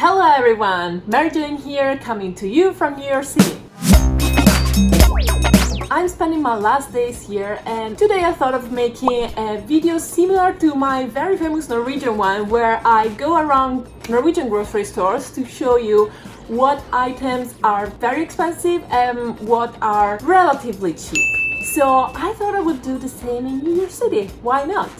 Hello everyone, Mary Jane here, coming to you from New York City. I'm spending my last days here, and today I thought of making a video similar to my very famous Norwegian one, where I go around Norwegian grocery stores to show you what items are very expensive and what are relatively cheap. So I thought I would do the same in New York City. Why not?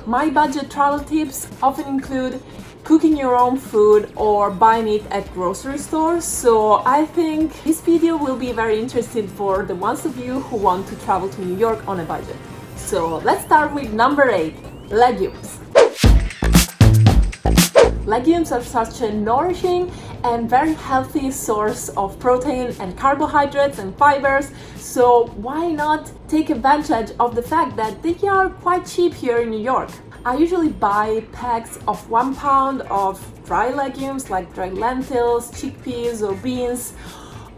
My budget travel tips often include cooking your own food or buying it at grocery stores, so I think this video will be very interesting for the ones of you who want to travel to New York on a budget. So let's start with number 8, legumes. Legumes are such a nourishing and very healthy source of protein and carbohydrates and fibers, so why not take advantage of the fact that they are quite cheap here in New York. I usually buy packs of 1 pound of dry legumes like dried lentils, chickpeas or beans,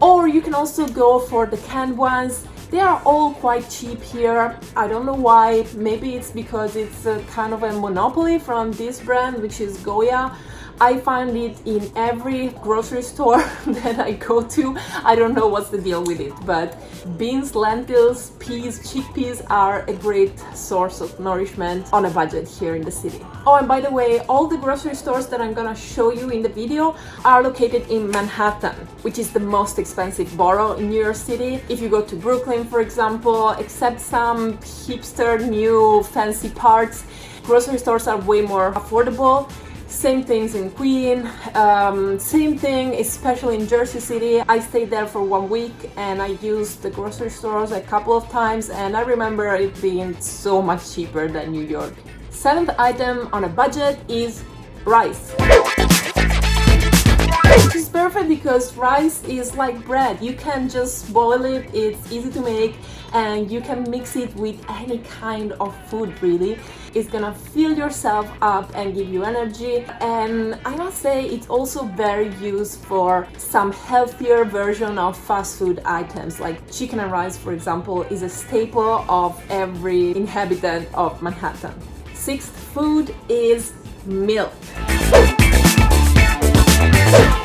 or you can also go for the canned ones. They are all quite cheap here. I don't know why, maybe it's because it's a kind of a monopoly from this brand, which is Goya. I find it in every grocery store that I go to. I don't know what's the deal with it, but beans, lentils, peas, chickpeas are a great source of nourishment on a budget here in the city. Oh, and by the way, all the grocery stores that I'm gonna show you in the video are located in Manhattan, which is the most expensive borough in New York City. If you go to Brooklyn, for example, except some hipster new fancy parts, grocery stores are way more affordable. Same things in Queens, same thing, especially in Jersey City. I stayed there for 1 week and I used the grocery stores a couple of times, and I remember it being so much cheaper than New York. 7th item on a budget is rice. Which is perfect because rice is like bread. You can just boil it, it's easy to make, and you can mix it with any kind of food really. It's gonna fill yourself up and give you energy, and I must say it's also very used for some healthier version of fast food items, like chicken and rice, for example, is a staple of every inhabitant of Manhattan. 6th food is milk.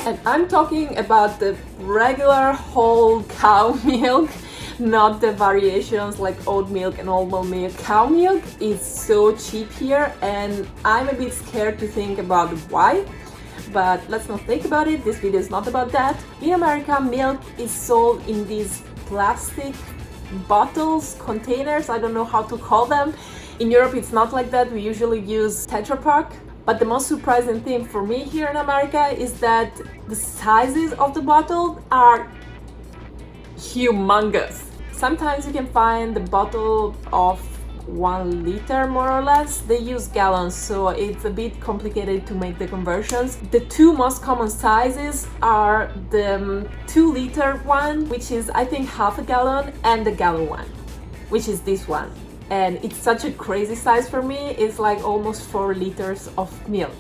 And I'm talking about the regular whole cow milk, not the variations like oat milk and almond milk. Cow milk is so cheap here, and I'm a bit scared to think about why, but let's not think about it. This video is not about that. In America, milk is sold in these plastic bottles, containers, I don't know how to call them. In Europe, it's not like that. We usually use Tetra Pak. But the most surprising thing for me here in America is that the sizes of the bottle are humongous. Sometimes you can find the bottle of 1 liter more or less. They use gallons, so it's a bit complicated to make the conversions. The 2 most common sizes are the 2-liter one, which is I think half a gallon, and the gallon one, which is this one. And it's such a crazy size for me. It's like almost 4 liters of milk.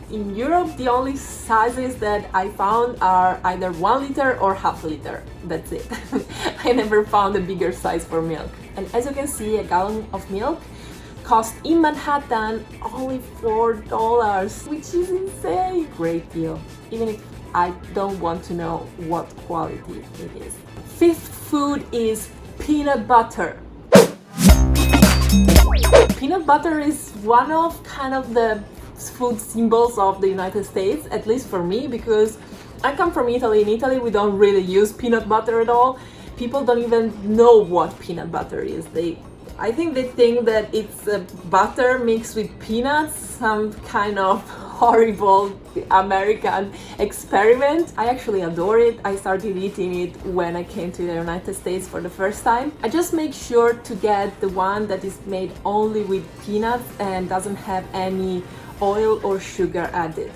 In Europe, the only sizes that I found are either 1 liter or half a liter. That's it. I never found a bigger size for milk. And as you can see, a gallon of milk costs in Manhattan only $4, which is insane. Great deal, even if I don't want to know what quality it is. 5th food is peanut butter. Peanut butter is one of kind of the food symbols of the United States, at least for me, because I come from Italy. In Italy, we don't really use peanut butter at all. People don't even know what peanut butter is. I think they think that it's butter mixed with peanuts, some kind of horrible American experiment. I actually adore it. I started eating it when I came to the United States for the first time. I just make sure to get the one that is made only with peanuts and doesn't have any oil or sugar added.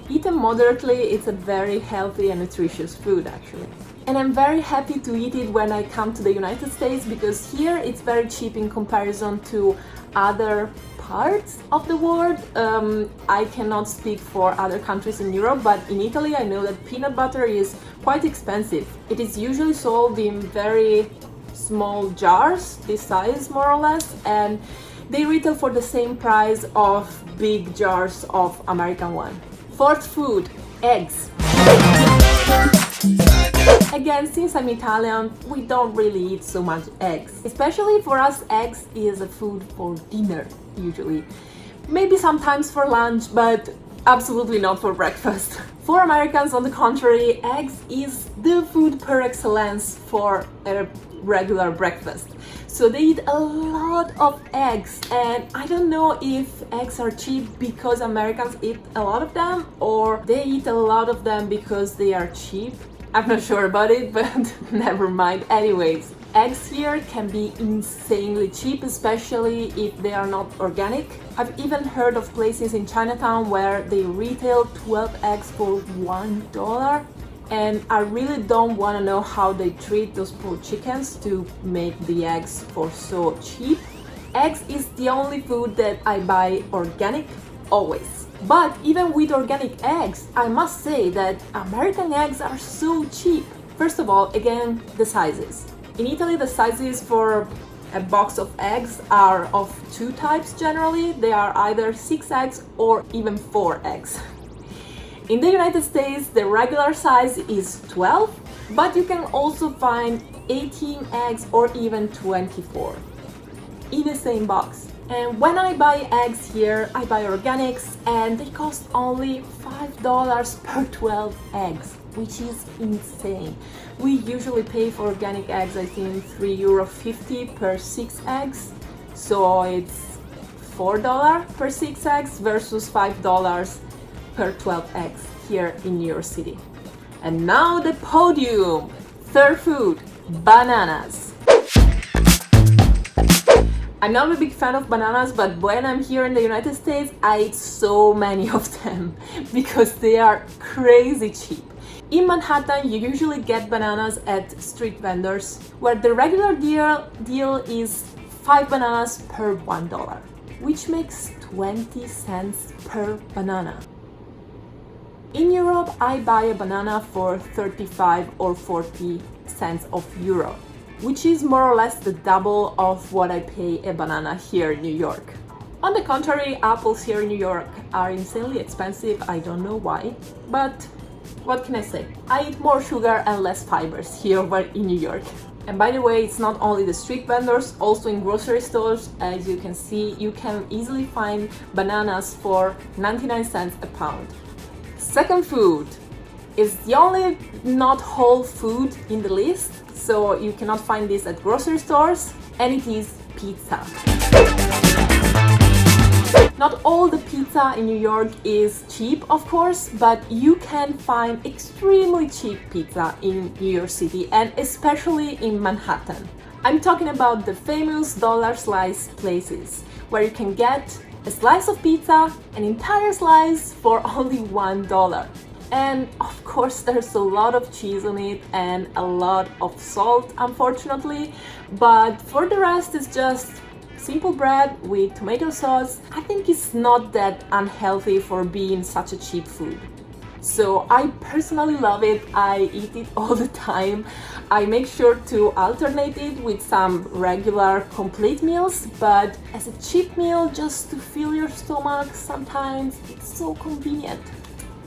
Eaten moderately, it's a very healthy and nutritious food actually. And I'm very happy to eat it when I come to the United States, because here it's very cheap in comparison to other parts of the world. I cannot speak for other countries in Europe, but in Italy I know that peanut butter is quite expensive. It is usually sold in very small jars, this size more or less, and they retail for the same price of big jars of American one. Fourth food, eggs. Again, since I'm Italian, we don't really eat so much eggs. Especially for us, eggs is a food for dinner, usually. Maybe sometimes for lunch, but absolutely not for breakfast. For Americans, on the contrary, eggs is the food per excellence for a regular breakfast. So they eat a lot of eggs, and I don't know if eggs are cheap because Americans eat a lot of them, or they eat a lot of them because they are cheap. I'm not sure about it, but never mind. Anyways, eggs here can be insanely cheap, especially if they are not organic. I've even heard of places in Chinatown where they retail 12 eggs for $1. And I really don't want to know how they treat those poor chickens to make the eggs for so cheap. Eggs is the only food that I buy organic, always. But even with organic eggs, I must say that American eggs are so cheap. First of all, again, the sizes. In Italy, the sizes for a box of eggs are of two types generally. They are either 6 eggs or even 4 eggs. In the United States, the regular size is 12, but you can also find 18 eggs or even 24 in the same box. And when I buy eggs here, I buy organics and they cost only $5 per 12 eggs, which is insane. We usually pay for organic eggs, I think €3.50 per 6 eggs. So it's $4 per 6 eggs versus $5 per 12 eggs here in New York City. And now the podium. Third food, bananas. I'm not a big fan of bananas, but when I'm here in the United States, I eat so many of them because they are crazy cheap. In Manhattan, you usually get bananas at street vendors, where the regular deal is 5 bananas per $1, which makes 20 cents per banana. In Europe, I buy a banana for 35 or 40 cents of euro, which is more or less the double of what I pay a banana here in New York. On the contrary, apples here in New York are insanely expensive. I don't know why, but what can I say? I eat more sugar and less fibers here over in New York. And by the way, it's not only the street vendors, also in grocery stores. As you can see, you can easily find bananas for 99 cents a pound. Second food is the only not whole food in the list, so you cannot find this at grocery stores, and it is pizza. Not all the pizza in New York is cheap, of course, but you can find extremely cheap pizza in New York City, and especially in Manhattan. I'm talking about the famous dollar slice places, where you can get a slice of pizza, an entire slice, for only $1. And of course there's a lot of cheese on it and a lot of salt, unfortunately, but for the rest it's just simple bread with tomato sauce. I think it's not that unhealthy for being such a cheap food. So I personally love it. I eat it all the time. I make sure to alternate it with some regular complete meals, but as a cheap meal just to fill your stomach, sometimes it's so convenient.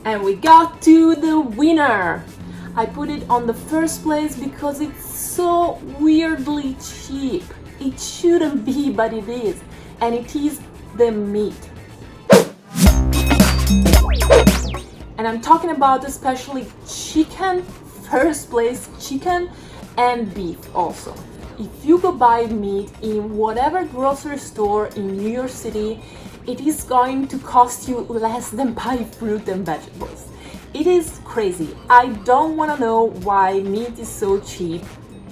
And we got to the winner. I put it on the first place because it's so weirdly cheap. It shouldn't be, but it is. And it is the meat. And I'm talking about especially chicken, first place chicken, and beef also. If you go buy meat in whatever grocery store in New York City, it is going to cost you less than buy fruit and vegetables. It is crazy. I don't want to know why meat is so cheap.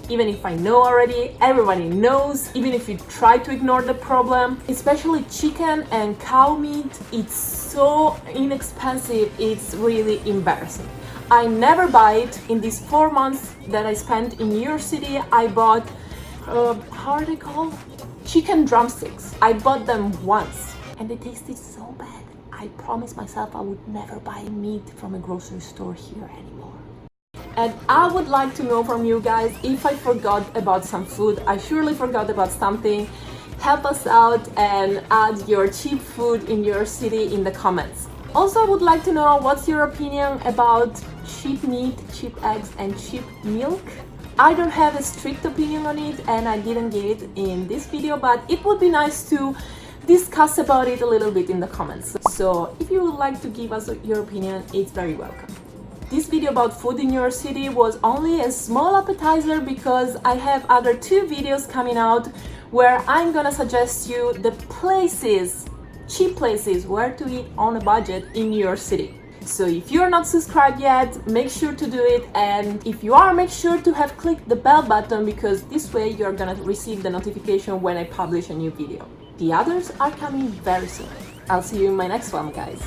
Even if I know already, everybody knows, even if you try to ignore the problem. Especially chicken and cow meat, it's so inexpensive, it's really embarrassing. I never buy it. In these 4 months that I spent in New York City, I bought, how are they called? Chicken drumsticks. I bought them once and they tasted so bad. I promised myself I would never buy meat from a grocery store here anymore. And I would like to know from you guys if I forgot about some food. I surely forgot about something. Help us out and add your cheap food in your city in the comments. Also, I would like to know what's your opinion about cheap meat, cheap eggs, and cheap milk. I don't have a strict opinion on it and I didn't give it in this video, but it would be nice to discuss about it a little bit in the comments. So if you would like to give us your opinion, it's very welcome. This video about food in your city was only a small appetizer because I have other 2 videos coming out where I'm gonna suggest you the places, cheap places where to eat on a budget in your city. So if you're not subscribed yet, make sure to do it, and if you are, make sure to have clicked the bell button because this way you're gonna receive the notification when I publish a new video. The others are coming very soon. I'll see you in my next one, guys.